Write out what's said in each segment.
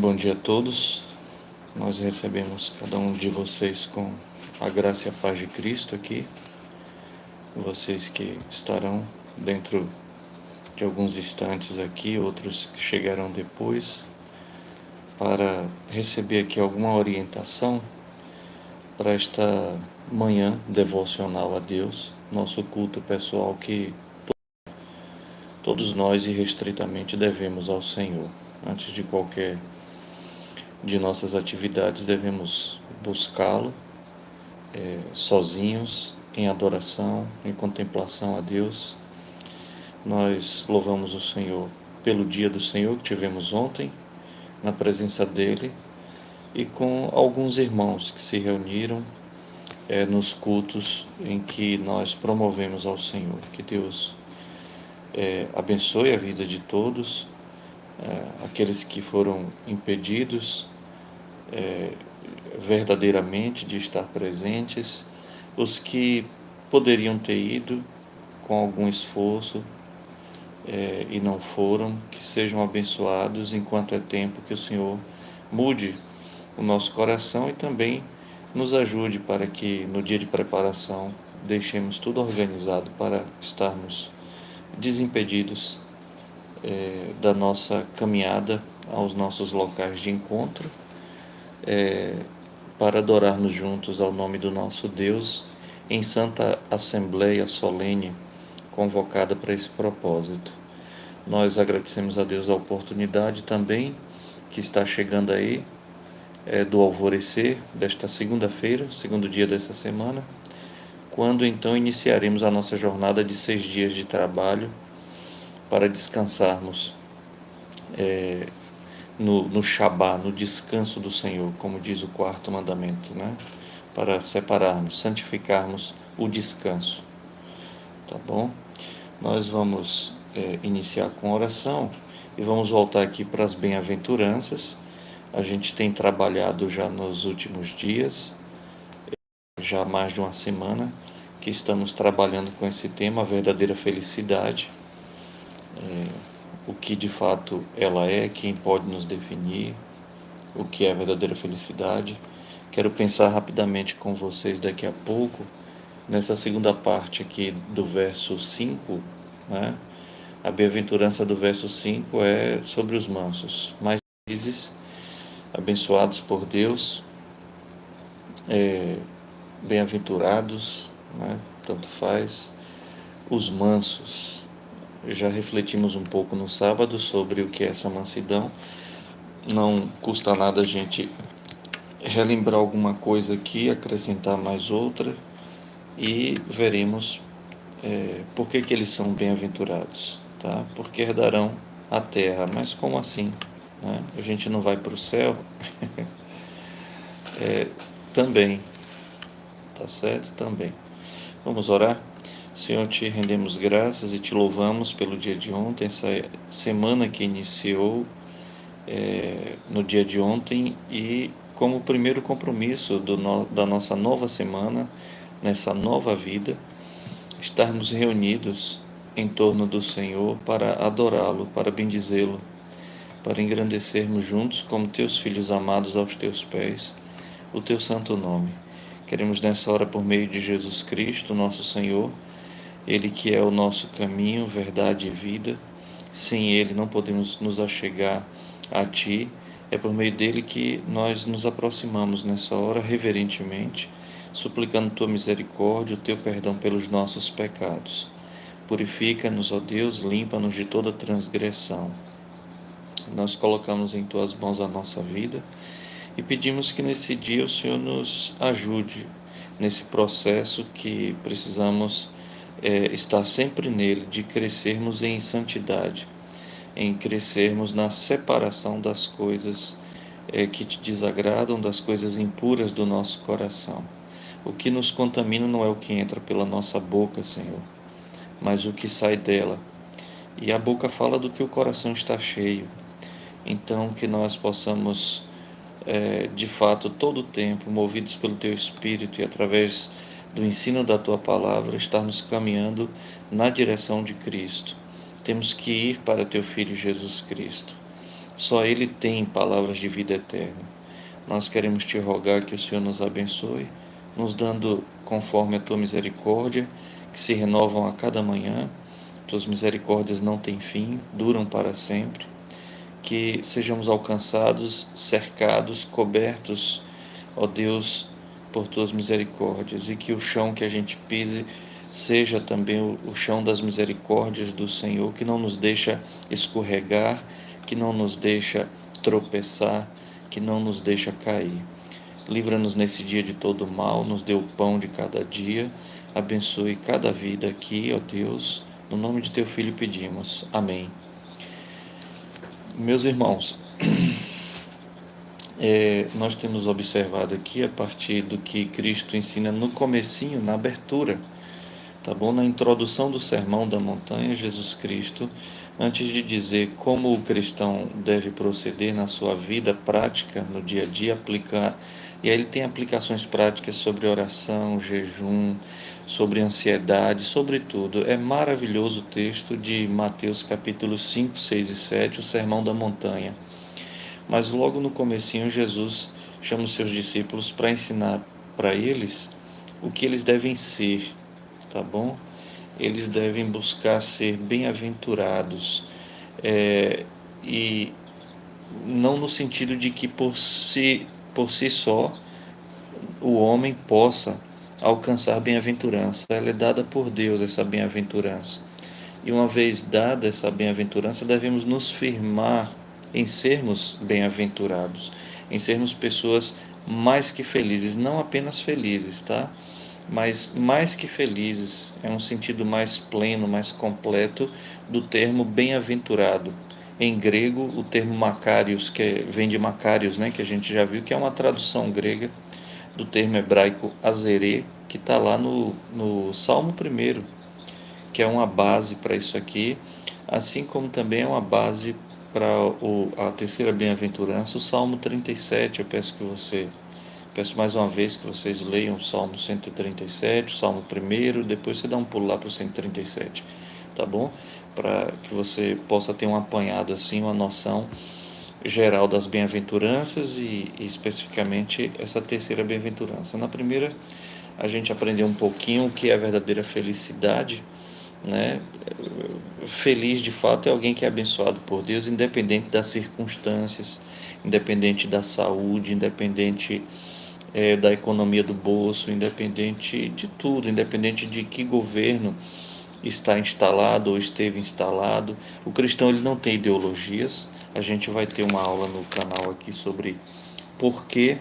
Bom dia a todos. Nós recebemos cada um de vocês com a graça e a paz de Cristo aqui. Vocês que estarão dentro de alguns instantes aqui, outros que chegarão depois, para receber aqui alguma orientação para esta manhã devocional a Deus, nosso culto pessoal que todos nós irrestritamente devemos ao Senhor. Antes de qualquer de nossas atividades, devemos buscá-lo sozinhos, em adoração, em contemplação a Deus. Nós louvamos o Senhor pelo dia do Senhor que tivemos ontem, na presença dEle, e com alguns irmãos que se reuniram nos cultos em que nós promovemos ao Senhor. Que Deus abençoe a vida de todos, aqueles que foram impedidos verdadeiramente de estar presentes, os que poderiam ter ido com algum esforço e não foram, que sejam abençoados enquanto é tempo, que o Senhor mude o nosso coração e também nos ajude para que no dia de preparação deixemos tudo organizado para estarmos desimpedidos da nossa caminhada aos nossos locais de encontro, para adorarmos juntos ao nome do nosso Deus em santa assembleia solene convocada para esse propósito. Nós agradecemos a Deus a oportunidade também que está chegando aí do alvorecer desta segunda-feira, segundo dia dessa semana, quando então iniciaremos a nossa jornada de 6 dias de trabalho para descansarmos no Shabá, no descanso do Senhor, como diz o quarto mandamento, né? Para separarmos, santificarmos o descanso, tá bom? Nós vamos iniciar com oração e vamos voltar aqui para as bem-aventuranças. A gente tem trabalhado já nos últimos dias, já há mais de uma semana, que estamos trabalhando com esse tema, a verdadeira felicidade. O que de fato ela é, quem pode nos definir, o que é a verdadeira felicidade. Quero pensar rapidamente com vocês daqui a pouco, nessa segunda parte aqui do verso 5, né? A bem-aventurança do verso 5 é sobre os mansos, mais felizes, abençoados por Deus, bem-aventurados, né? Tanto faz, os mansos. Já refletimos um pouco no sábado sobre o que é essa mansidão. Não custa nada a gente relembrar alguma coisa aqui, acrescentar mais outra, e veremos por que eles são bem-aventurados, tá? Porque herdarão a terra. Mas como assim, né? A gente não vai para o céu? Também, tá certo? Também. Vamos orar? Senhor, te rendemos graças e te louvamos pelo dia de ontem, essa semana que iniciou no dia de ontem, e como primeiro compromisso da nossa nova semana, nessa nova vida, estarmos reunidos em torno do Senhor para adorá-lo, para bendizê-lo, para engrandecermos juntos como teus filhos amados aos teus pés, o teu santo nome. Queremos nessa hora, por meio de Jesus Cristo, nosso Senhor, Ele que é o nosso caminho, verdade e vida. Sem Ele não podemos nos achegar a Ti. É por meio dele que nós nos aproximamos nessa hora reverentemente, suplicando Tua misericórdia, o Teu perdão pelos nossos pecados. Purifica-nos, ó Deus, limpa-nos de toda transgressão. Nós colocamos em Tuas mãos a nossa vida e pedimos que nesse dia o Senhor nos ajude nesse processo que precisamos estar sempre nele, de crescermos em santidade, em crescermos na separação das coisas que te desagradam, das coisas impuras do nosso coração. O que nos contamina não é o que entra pela nossa boca, Senhor, mas o que sai dela. E a boca fala do que o coração está cheio. Então, que nós possamos, de fato, todo o tempo, movidos pelo Teu Espírito e através do ensino da Tua Palavra, estarmos caminhando na direção de Cristo. Temos que ir para Teu Filho Jesus Cristo. Só Ele tem palavras de vida eterna. Nós queremos te rogar que o Senhor nos abençoe, nos dando conforme a tua misericórdia, que se renovam a cada manhã. Tuas misericórdias não têm fim, duram para sempre. Que sejamos alcançados, cercados, cobertos, ó Deus, por tuas misericórdias, e que o chão que a gente pise seja também o chão das misericórdias do Senhor, que não nos deixa escorregar, que não nos deixa tropeçar, que não nos deixa cair. Livra-nos nesse dia de todo mal, nos dê o pão de cada dia, abençoe cada vida aqui, ó Deus, no nome de teu Filho pedimos. Amém. Meus irmãos, nós temos observado aqui, a partir do que Cristo ensina no comecinho, na abertura, tá bom? Na introdução do Sermão da Montanha, Jesus Cristo, antes de dizer como o cristão deve proceder na sua vida prática, no dia a dia, aplicar, e aí ele tem aplicações práticas sobre oração, jejum, sobre ansiedade, sobre tudo. É maravilhoso o texto de Mateus capítulos 5, 6 e 7, o Sermão da Montanha. Mas logo no comecinho, Jesus chama os seus discípulos para ensinar para eles o que eles devem ser, tá bom? Eles devem buscar ser bem-aventurados, e não no sentido de que por si só o homem possa alcançar bem-aventurança. Ela é dada por Deus, essa bem-aventurança. E uma vez dada essa bem-aventurança, devemos nos firmar em sermos bem-aventurados, em sermos pessoas mais que felizes, não apenas felizes, tá? Mas mais que felizes, é um sentido mais pleno, mais completo do termo bem-aventurado. Em grego, o termo Macarios, vem de Macarios, né, que a gente já viu, que é uma tradução grega do termo hebraico azerê, que está lá no Salmo 1º, que é uma base para isso aqui, assim como também é uma base para a terceira bem-aventurança, o Salmo 37. Peço mais uma vez que vocês leiam o Salmo 137, o Salmo 1º, depois você dá um pulo lá para o 137, tá bom? Para que você possa ter um apanhado assim, uma noção geral das bem-aventuranças e especificamente essa terceira bem-aventurança. Na primeira, a gente aprendeu um pouquinho o que é a verdadeira felicidade, né? Feliz de fato é alguém que é abençoado por Deus, independente das circunstâncias, independente da saúde, independente da economia do bolso, independente de tudo, independente de que governo está instalado ou esteve instalado. O cristão ele não tem ideologias. A gente vai ter uma aula no canal aqui sobre por que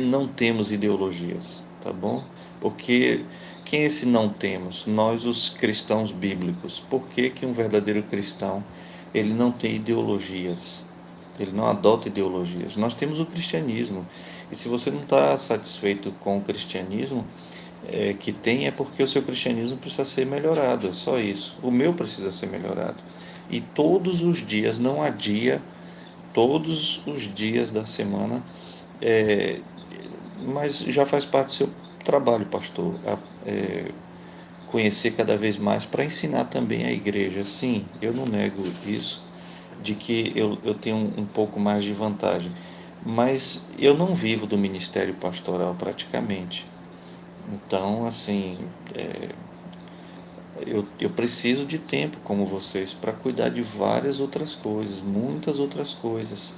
não temos ideologias, tá bom? Porque quem é esse não temos? Nós, os cristãos bíblicos. Por que um verdadeiro cristão ele não tem ideologias? Ele não adota ideologias. Nós temos o cristianismo. E se você não está satisfeito com o cristianismo que tem, é porque o seu cristianismo precisa ser melhorado. É só isso. O meu precisa ser melhorado. E todos os dias, não há dia, todos os dias da semana, mas já faz parte do seu trabalho, pastor, conhecer cada vez mais para ensinar também a igreja. Sim, eu não nego isso, de que eu tenho um pouco mais de vantagem, mas eu não vivo do ministério pastoral praticamente. Então, assim, eu preciso de tempo, como vocês, para cuidar de várias outras coisas, muitas outras coisas.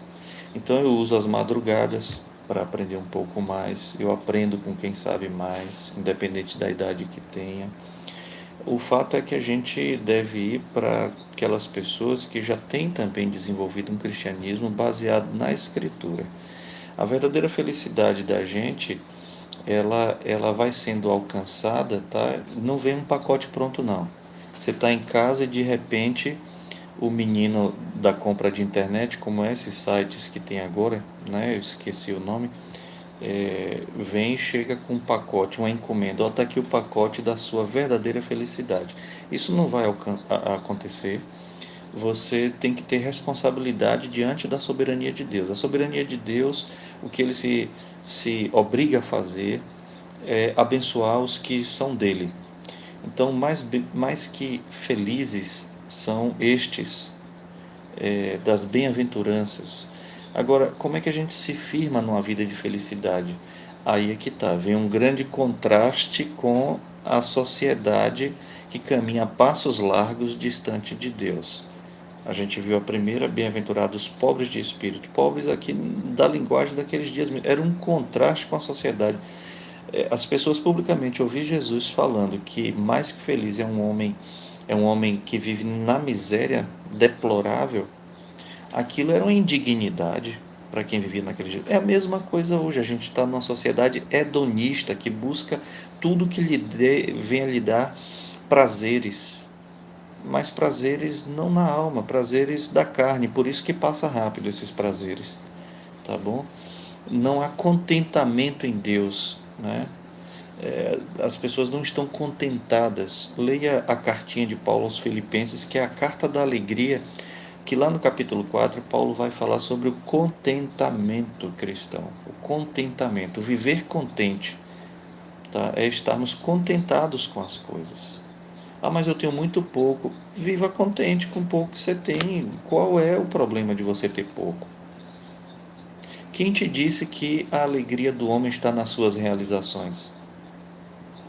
Então, eu uso as madrugadas para aprender um pouco mais. Eu aprendo com quem sabe mais, independente da idade que tenha. O fato é que a gente deve ir para aquelas pessoas que já têm também desenvolvido um cristianismo baseado na Escritura. A verdadeira felicidade da gente, ela vai sendo alcançada, tá? Não vem um pacote pronto, não. Você está em casa e de repente o menino da compra de internet, como esses sites que tem agora, né? Eu esqueci o nome, vem e chega com um pacote, uma encomenda. Ó, está aqui o pacote da sua verdadeira felicidade. Isso não vai acontecer. Você tem que ter responsabilidade diante da soberania de Deus. A soberania de Deus, o que ele se obriga a fazer é abençoar os que são dele. Então, mais que felizes são estes das bem-aventuranças. Agora, como é que a gente se firma numa vida de felicidade? Aí é que está, vem um grande contraste com a sociedade que caminha a passos largos distante de Deus. A gente viu a primeira, bem-aventurados pobres de espírito. Pobres aqui da linguagem daqueles dias, era um contraste com a sociedade. As pessoas publicamente ouvir Jesus falando que mais que feliz é um homem que vive na miséria deplorável. Aquilo era uma indignidade para quem vivia naquele jeito. É a mesma coisa hoje. A gente está numa sociedade hedonista que busca tudo que venha lhe dar prazeres, mas prazeres não na alma, prazeres da carne. Por isso que passa rápido esses prazeres, tá bom? Não há contentamento em Deus, né? As pessoas não estão contentadas. Leia a cartinha de Paulo aos Filipenses, que é a carta da alegria, que lá no capítulo 4, Paulo vai falar sobre o contentamento cristão. O contentamento, o viver contente, tá? É estarmos contentados com as coisas. Ah, mas eu tenho muito pouco. Viva contente com o pouco que você tem. Qual é o problema de você ter pouco? Quem te disse que a alegria do homem está nas suas realizações?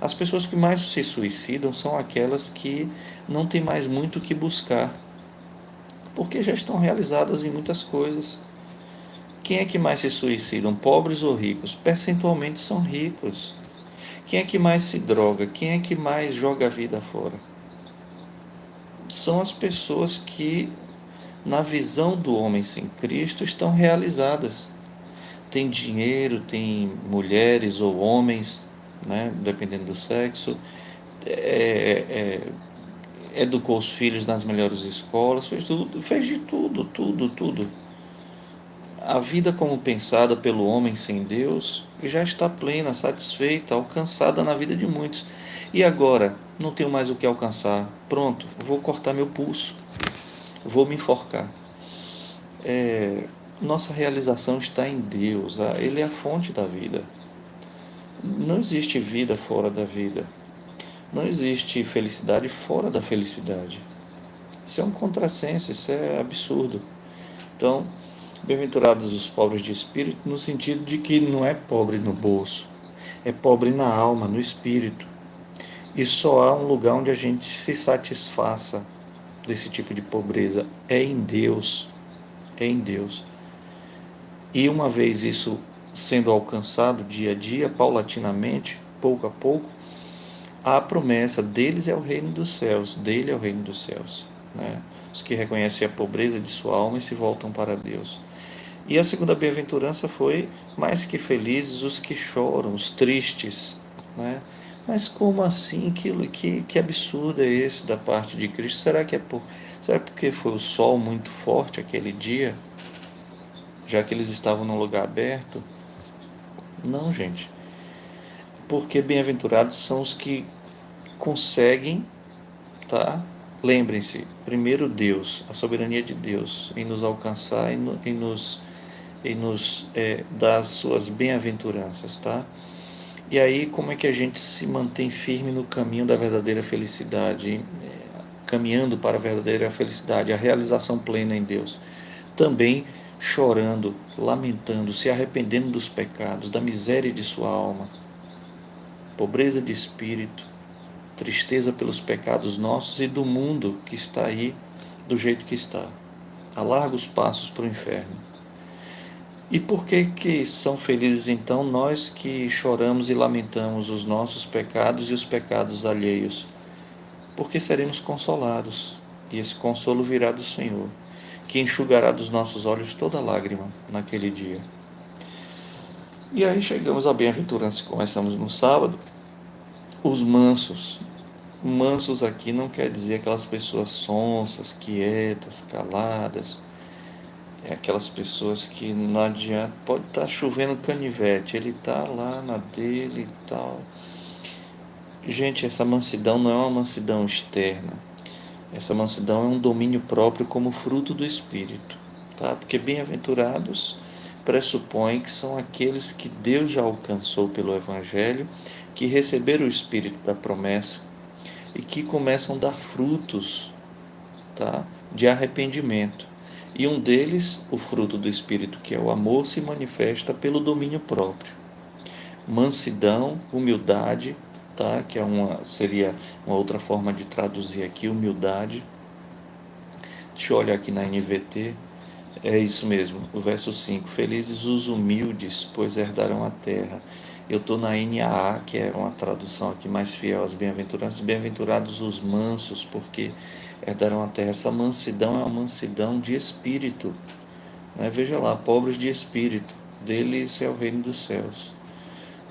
As pessoas que mais se suicidam são aquelas que não têm mais muito o que buscar, porque já estão realizadas em muitas coisas. Quem é que mais se suicidam, pobres ou ricos? Percentualmente são ricos. Quem é que mais se droga? Quem é que mais joga a vida fora? São as pessoas que, na visão do homem sem Cristo, estão realizadas. Tem dinheiro, tem mulheres ou homens, né, dependendo do sexo, educou os filhos nas melhores escolas, fez de tudo. A vida como pensada pelo homem sem Deus já está plena, satisfeita, alcançada na vida de muitos. E agora, não tenho mais o que alcançar. Pronto, vou cortar meu pulso, vou me enforcar. Nossa realização está em Deus, Ele é a fonte da vida. Não existe vida fora da vida. Não existe felicidade fora da felicidade. Isso é um contrassenso, isso é absurdo. Então, bem-aventurados os pobres de espírito, no sentido de que não é pobre no bolso, é pobre na alma, no espírito. E só há um lugar onde a gente se satisfaça desse tipo de pobreza, é em Deus. É em Deus. E uma vez isso sendo alcançado dia a dia, paulatinamente, pouco a pouco, a promessa deles é o reino dos céus, dele é o reino dos céus, né? Os que reconhecem a pobreza de sua alma e se voltam para Deus. E a segunda bem-aventurança foi: mais que felizes os que choram, os tristes, né? Mas como assim? Que absurdo é esse da parte de Cristo? Será porque foi o sol muito forte aquele dia, já que eles estavam num lugar aberto? Não, gente. Porque bem-aventurados são os que conseguem, tá? Lembrem-se, primeiro Deus, a soberania de Deus em nos alcançar em nos dar as suas bem-aventuranças, tá? E aí, como é que a gente se mantém firme no caminho da verdadeira felicidade, caminhando para a verdadeira felicidade, a realização plena em Deus? Também chorando, lamentando, se arrependendo dos pecados, da miséria de sua alma, pobreza de espírito, tristeza pelos pecados nossos e do mundo que está aí do jeito que está, a largos passos para o inferno. E por que são felizes então nós que choramos e lamentamos os nossos pecados e os pecados alheios? Porque seremos consolados, e esse consolo virá do Senhor, que enxugará dos nossos olhos toda lágrima naquele dia. E aí chegamos à bem-aventurança que começamos no sábado, os mansos. Mansos aqui não quer dizer aquelas pessoas sonsas, quietas, caladas. É aquelas pessoas que não adianta, pode estar chovendo canivete, ele está lá na dele e tal. Gente, essa mansidão não é uma mansidão externa. Essa mansidão é um domínio próprio como fruto do Espírito, tá? Porque bem-aventurados pressupõe que são aqueles que Deus já alcançou pelo Evangelho, que receberam o Espírito da promessa e que começam a dar frutos, tá? De arrependimento. E um deles, o fruto do Espírito, que é o amor, se manifesta pelo domínio próprio. Mansidão, humildade, tá? Que seria uma outra forma de traduzir aqui, humildade. Deixa eu olhar aqui na NVT. É isso mesmo, o verso 5. Felizes os humildes, pois herdarão a terra. Eu estou na NAA, que é uma tradução aqui mais fiel às bem-aventuranças. Bem-aventurados os mansos, porque herdarão a terra. Essa mansidão é uma mansidão de espírito. Né? Veja lá, pobres de espírito, deles é o reino dos céus.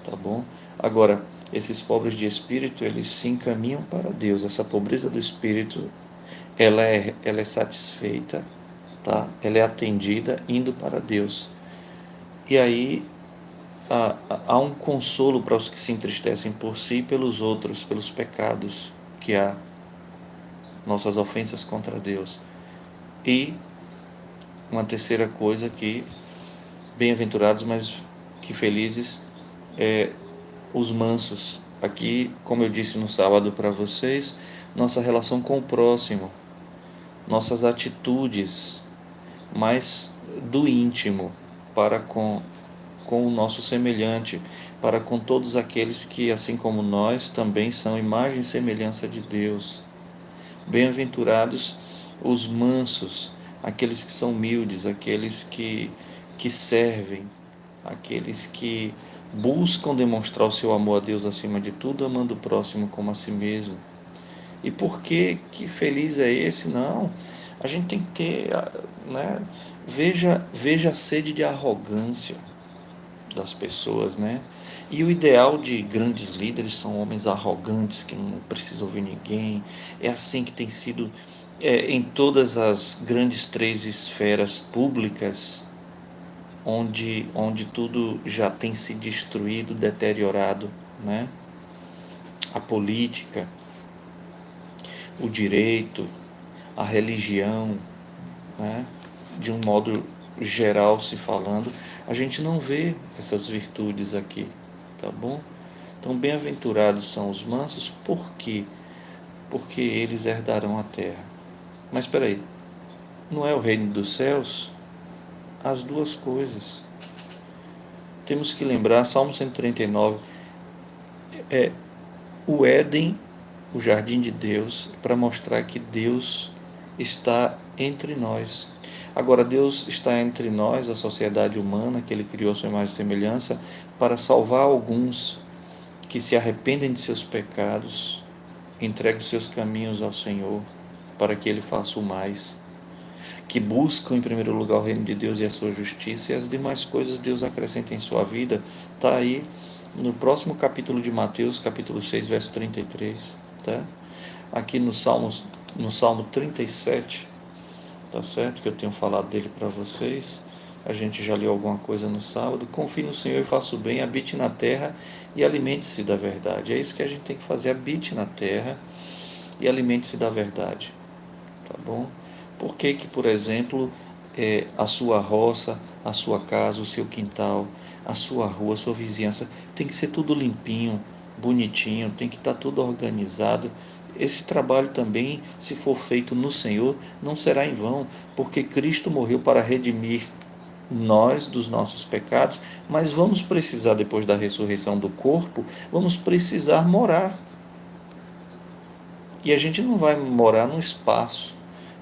Tá bom? Agora, esses pobres de espírito, eles se encaminham para Deus. Essa pobreza do espírito, ela é satisfeita, tá? Ela é atendida indo para Deus. E aí há um consolo para os que se entristecem por si e pelos outros, pelos pecados que há, nossas ofensas contra Deus. E uma terceira coisa que, bem-aventurados, mas que felizes, os mansos. Aqui, como eu disse no sábado para vocês, nossa relação com o próximo, nossas atitudes mais do íntimo para com o nosso semelhante, para com todos aqueles que, assim como nós, também são imagem e semelhança de Deus. Bem-aventurados os mansos, aqueles que são humildes, aqueles que servem, aqueles que buscam demonstrar o seu amor a Deus acima de tudo, amando o próximo como a si mesmo. E por que feliz é esse? Não, a gente tem que ter, né? Veja a sede de arrogância das pessoas, né? E o ideal de grandes líderes são homens arrogantes que não precisam ouvir ninguém. É assim que tem sido em todas as grandes três esferas públicas, onde tudo já tem se destruído, deteriorado, né? A política, o direito, a religião, né? De um modo geral se falando, a gente não vê essas virtudes aqui, tá bom? Então, bem-aventurados são os mansos, por quê? Porque eles herdarão a terra. Mas espera aí, não é o reino dos céus? As duas coisas. Temos que lembrar, Salmo 139, o Éden, o jardim de Deus, para mostrar que Deus está entre nós. Agora, Deus está entre nós, a sociedade humana, que Ele criou a sua imagem e semelhança, para salvar alguns que se arrependem de seus pecados, entreguem seus caminhos ao Senhor, para que Ele faça o mais. Que buscam em primeiro lugar o reino de Deus e a sua justiça, e as demais coisas Deus acrescenta em sua vida. Está aí no próximo capítulo de Mateus, capítulo 6, verso 33. Tá? Aqui no Salmo 37, tá certo? Que eu tenho falado dele para vocês. A gente já leu alguma coisa no sábado. Confie no Senhor e faça o bem, habite na terra e alimente-se da verdade. É isso que a gente tem que fazer, habite na terra e alimente-se da verdade. Tá bom? Por que, por exemplo, a sua roça, a sua casa, o seu quintal, a sua rua, a sua vizinhança, tem que ser tudo limpinho, bonitinho, tem que estar tudo organizado. Esse trabalho também, se for feito no Senhor, não será em vão, porque Cristo morreu para redimir nós dos nossos pecados, mas vamos precisar, depois da ressurreição do corpo, vamos precisar morar. E a gente não vai morar num espaço,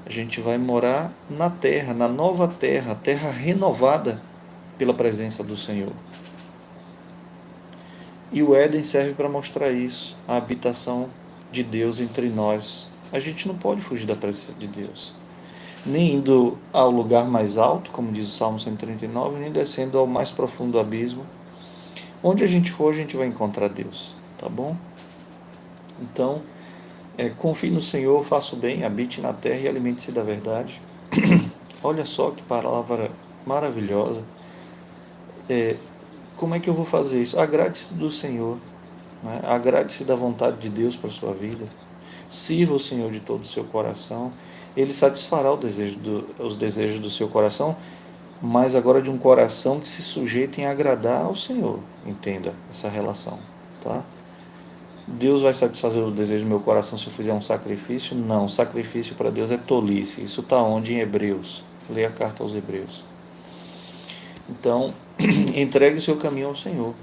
a gente vai morar na terra, na nova terra, a terra renovada pela presença do Senhor. E o Éden serve para mostrar isso, a habitação de Deus entre nós. A gente não pode fugir da presença de Deus, nem indo ao lugar mais alto, como diz o Salmo 139, nem descendo ao mais profundo abismo. Onde a gente for, a gente vai encontrar Deus, tá bom? Então, confie no Senhor, faça o bem, habite na terra e alimente-se da verdade. Olha só que palavra maravilhosa. Como é que eu vou fazer isso? Agrade-se do Senhor, né? Agrade-se da vontade de Deus para a sua vida. Sirva o Senhor de todo o seu coração. Ele satisfará os desejos do seu coração, mas agora de um coração que se sujeite em agradar ao Senhor. Entenda essa relação, tá? Deus vai satisfazer o desejo do meu coração se eu fizer um sacrifício? Não, sacrifício para Deus é tolice. Isso está onde? Em Hebreus. Leia a carta aos Hebreus. Então, entregue o seu caminho ao Senhor.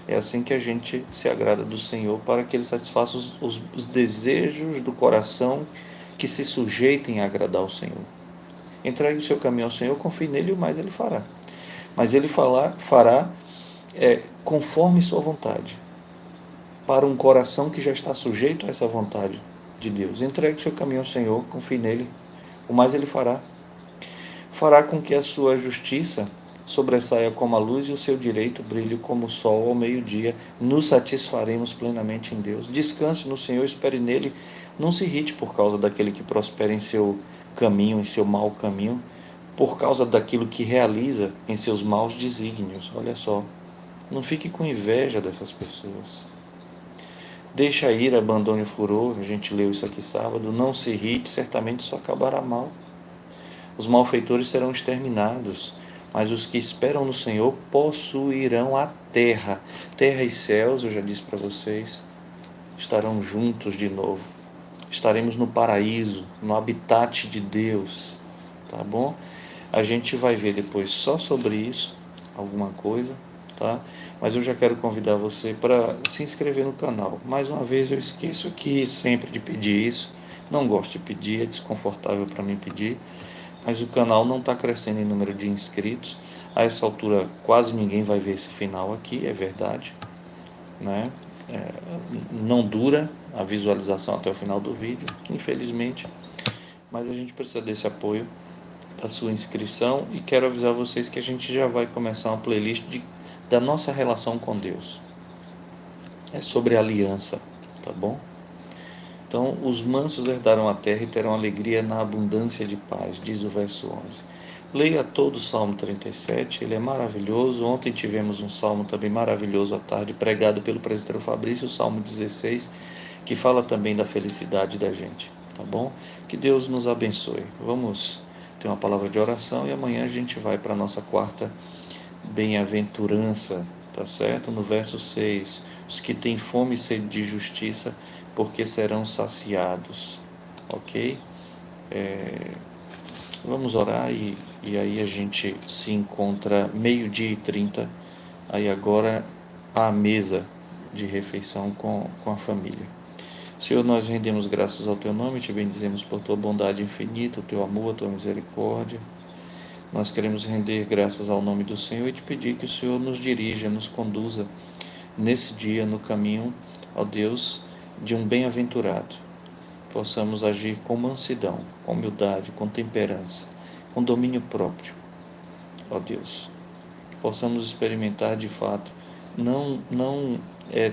É assim que a gente se agrada do Senhor, para que Ele satisfaça os desejos do coração que se sujeitem a agradar ao Senhor. Entregue o seu caminho ao Senhor, confie nele e o mais Ele fará. Mas Ele fará conforme sua vontade, para um coração que já está sujeito a essa vontade de Deus. Entregue o seu caminho ao Senhor, confie nele, o mais Ele fará. Fará com que a sua justiça sobressaia como a luz e o seu direito brilhe como o sol ao meio-dia. Nos satisfaremos plenamente em Deus. Descanse no Senhor, espere nele. Não se irrite por causa daquele que prospera em seu caminho, em seu mau caminho, por causa daquilo que realiza em seus maus desígnios. Olha só, não fique com inveja dessas pessoas. Deixa ir, abandone o furor. A gente leu isso aqui sábado. Não se irrite, certamente isso acabará mal. Os malfeitores serão exterminados, mas os que esperam no Senhor possuirão a terra. Terra e céus, eu já disse para vocês, estarão juntos de novo. Estaremos no paraíso, no habitat de Deus, tá bom? A gente vai ver depois só sobre isso, alguma coisa, tá? Mas eu já quero convidar você para se inscrever no canal. Mais uma vez, eu esqueço aqui sempre de pedir isso. Não gosto de pedir, é desconfortável para mim pedir. Mas o canal não está crescendo em número de inscritos. A essa altura, quase ninguém vai ver esse final aqui, é verdade, né? Não dura a visualização até o final do vídeo, infelizmente. Mas a gente precisa desse apoio, da sua inscrição. E quero avisar vocês que a gente já vai começar uma playlist da nossa relação com Deus. É sobre aliança, tá bom? Então, os mansos herdarão a terra e terão alegria na abundância de paz, diz o verso 11. Leia todo o Salmo 37, ele é maravilhoso. Ontem tivemos um salmo também maravilhoso à tarde, pregado pelo presbítero Fabrício, o Salmo 16, que fala também da felicidade da gente, tá bom? Que Deus nos abençoe. Vamos ter uma palavra de oração e amanhã a gente vai para a nossa quarta bem-aventurança, tá certo? No verso 6, os que têm fome e sede de justiça, porque serão saciados, ok? Vamos orar e aí a gente se encontra 12h30, aí agora à mesa de refeição com a família. Senhor, nós rendemos graças ao Teu nome, Te bendizemos por Tua bondade infinita, o Teu amor, a Tua misericórdia. Nós queremos render graças ao nome do Senhor e Te pedir que o Senhor nos dirija, nos conduza nesse dia no caminho, ó Deus, de um bem-aventurado. Possamos agir com mansidão, com humildade, com temperança, com domínio próprio, ó Deus. Possamos experimentar de fato, não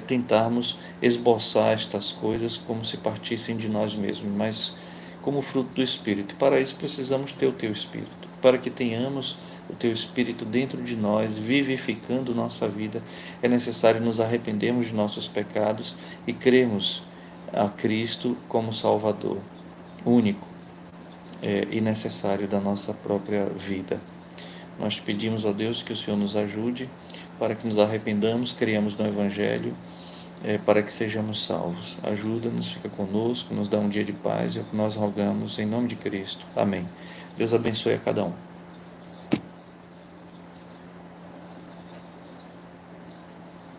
tentarmos esboçar estas coisas como se partissem de nós mesmos, mas como fruto do Espírito. Para isso precisamos ter o Teu Espírito. Para que tenhamos o Teu Espírito dentro de nós, vivificando nossa vida, é necessário nos arrependermos de nossos pecados e crermos a Cristo como Salvador, único e necessário da nossa própria vida. Nós pedimos a Deus que o Senhor nos ajude para que nos arrependamos, creiamos no Evangelho, para que sejamos salvos. Ajuda-nos, fica conosco, nos dá um dia de paz, é o que nós rogamos em nome de Cristo. Amém. Deus abençoe a cada um.